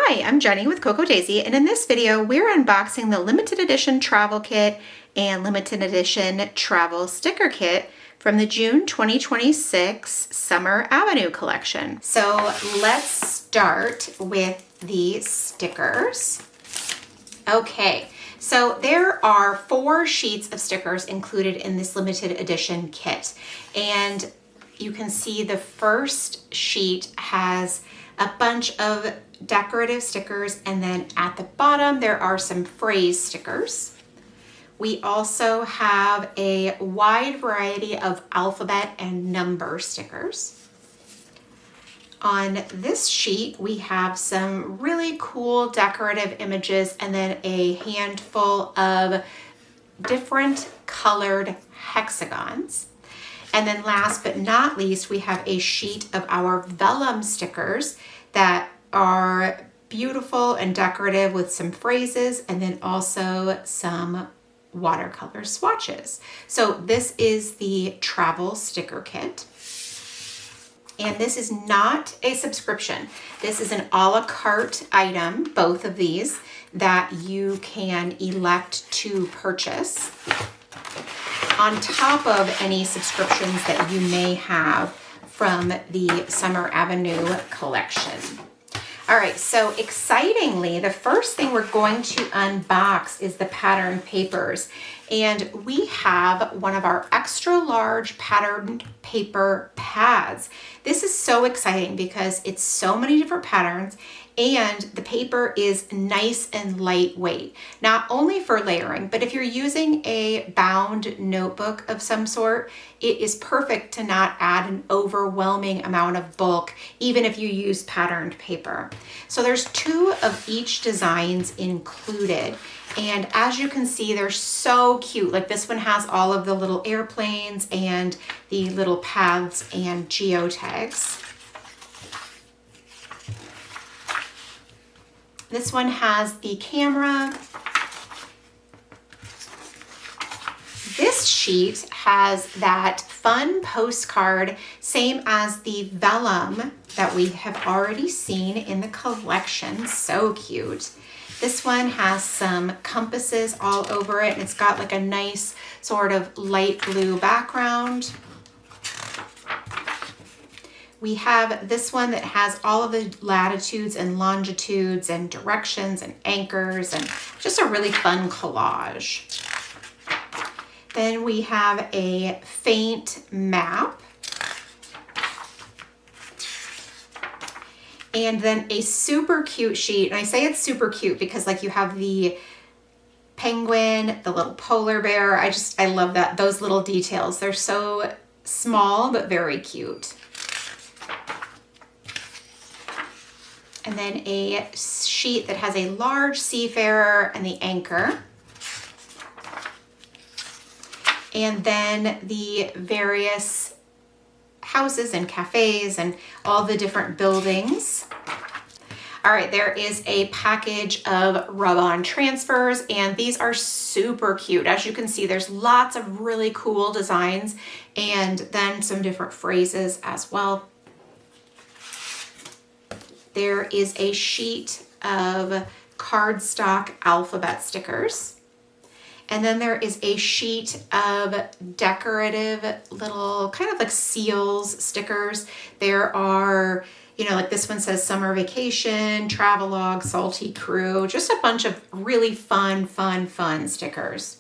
Hi, I'm Jenny with Coco Daisy, and in this video, we're unboxing the limited edition travel kit and limited edition travel sticker kit from the June 2026 Summer Avenue collection. So let's start with the stickers. Okay, so there are 4 sheets of stickers included in this limited edition kit, and you can see the first sheet has a bunch of decorative stickers, and then at the bottom there are some phrase stickers. We also have a wide variety of alphabet and number stickers. On this sheet we have some really cool decorative images and then a handful of different colored hexagons. And then last but not least, we have a sheet of our Vellum stickers that are beautiful and decorative with some phrases and then also some watercolor swatches. So this is the travel sticker kit. And this is not a subscription. This is an a la carte item, both of these, that you can elect to purchase on top of any subscriptions that you may have from the Summer Avenue collection. All right, so excitingly, the first thing we're going to unbox is the pattern papers. And we have one of our extra large patterned paper pads. This is so exciting because it's so many different patterns and the paper is nice and lightweight, not only for layering, but if you're using a bound notebook of some sort, it is perfect to not add an overwhelming amount of bulk, even if you use patterned paper. So there's 2 of each designs included. And as you can see, they're so cute. Like this one has all of the little airplanes and the little paths and geotags. This one has the camera. This sheet has that fun postcard, same as the Vellum that we have already seen in the collection. So cute. This one has some compasses all over it, and it's got like a nice sort of light blue background. We have this one that has all of the latitudes and longitudes and directions and anchors and just a really fun collage. Then we have a faint map. And then a super cute sheet. And I say it's super cute because like you have the penguin, the little polar bear. I love that, those little details. They're so small, but very cute. And then a sheet that has a large seafarer and the anchor. And then the various houses and cafes and all the different buildings. All right, there is a package of rub-on transfers, and these are super cute. As you can see, there's lots of really cool designs and then some different phrases as well. There is a sheet of cardstock alphabet stickers. And then there is a sheet of decorative little kind of like seals stickers. There are, like this one says summer vacation, travelogue, salty crew, just a bunch of really fun stickers.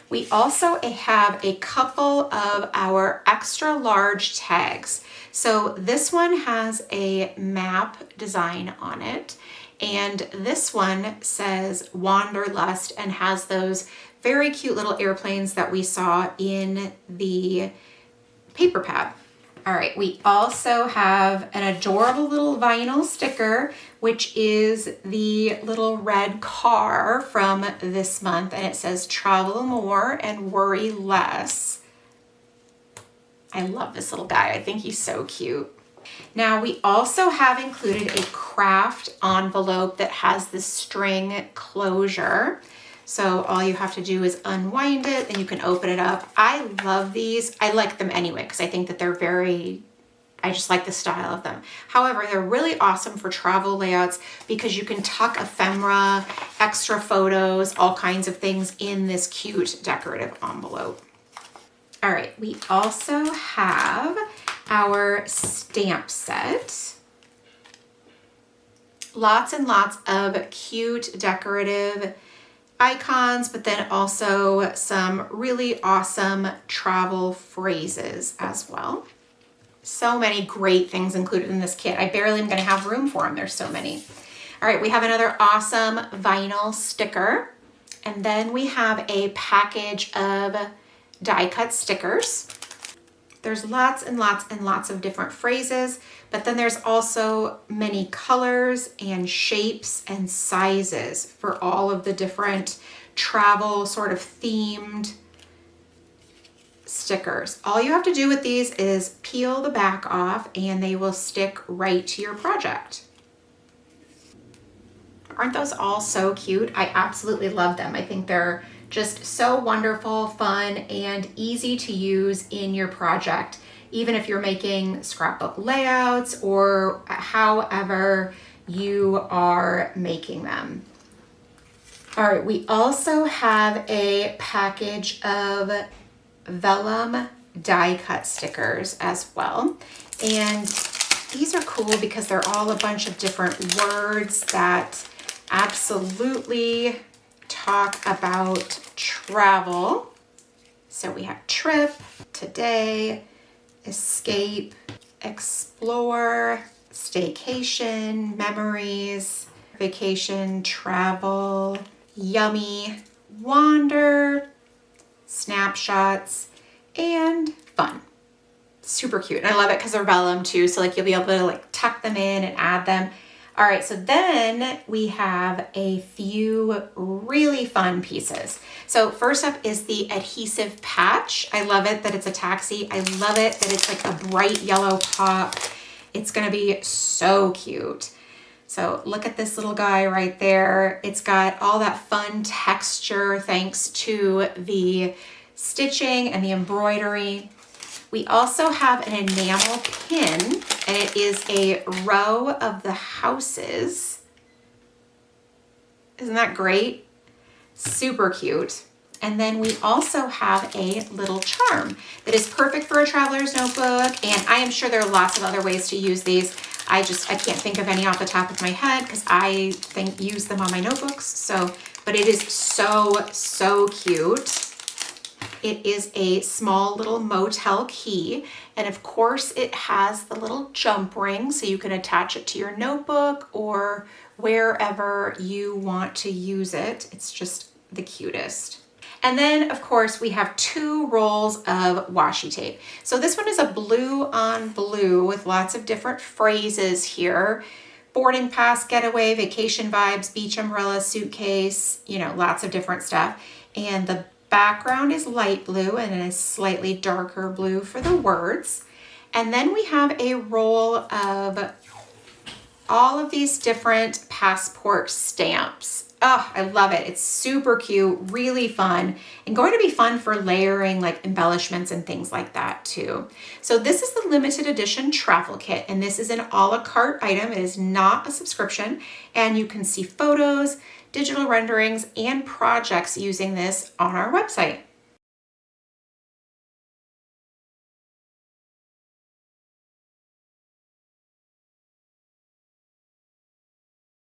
We also have a couple of our extra large tags. So this one has a map design on it, and this one says Wanderlust and has those very cute little airplanes that we saw in the paper pad. All right, we also have an adorable little vinyl sticker, which is the little red car from this month, and it says travel more and worry less. I love this little guy. I think he's so cute. Now we also have included a craft envelope that has the string closure. So all you have to do is unwind it and you can open it up. I love these. I like them anyway because I think that they're very I just like the style of them. However, they're really awesome for travel layouts because you can tuck ephemera, extra photos, all kinds of things in this cute decorative envelope. All right, we also have our stamp set. Lots and lots of cute decorative icons, but then also some really awesome travel phrases as well. So many great things included in this kit. I barely am going to have room for them. There's so many. All right, we have another awesome vinyl sticker. And then we have a package of die cut stickers. There's lots and lots and lots of different phrases, but then there's also many colors and shapes and sizes for all of the different travel sort of themed stickers. All you have to do with these is peel the back off and they will stick right to your project. Aren't those all so cute? I absolutely love them. I think they're just so wonderful, fun, and easy to use in your project, even if you're making scrapbook layouts or however you are making them. All right, we also have a package of Vellum die cut stickers as well. And these are cool because they're all a bunch of different words that absolutely talk about travel. So we have trip, today, escape, explore, staycation, memories, vacation, travel, yummy, wander, snapshots, and fun. Super cute. And I love it because they're vellum too. So like you'll be able to like tuck them in and add them. All right, so then we have a few really fun pieces. So first up is the adhesive patch. I love it that it's a taxi. I love it that it's like a bright yellow pop. It's gonna be so cute. So look at this little guy right there. It's got all that fun texture thanks to the stitching and the embroidery. We also have an enamel pin, and it is a row of the houses. Isn't that great? Super cute. And then we also have a little charm that is perfect for a traveler's notebook, and I am sure there are lots of other ways to use these. I can't think of any off the top of my head because I use them on my notebooks. But it is so cute. It is a small little motel key, and of course it has the little jump ring so you can attach it to your notebook or wherever you want to use it. It's just the cutest. And then of course we have 2 rolls of washi tape. So this one is a blue on blue with lots of different phrases here. Boarding pass, getaway, vacation vibes, beach umbrella, suitcase, lots of different stuff. And the background is light blue and a slightly darker blue for the words. And then we have a roll of all of these different passport stamps. Oh, I love it. It's super cute, really fun, and going to be fun for layering like embellishments and things like that too. So this is the limited edition travel kit, and this is an a la carte item. It is not a subscription, and you can see photos, digital renderings, and projects using this on our website.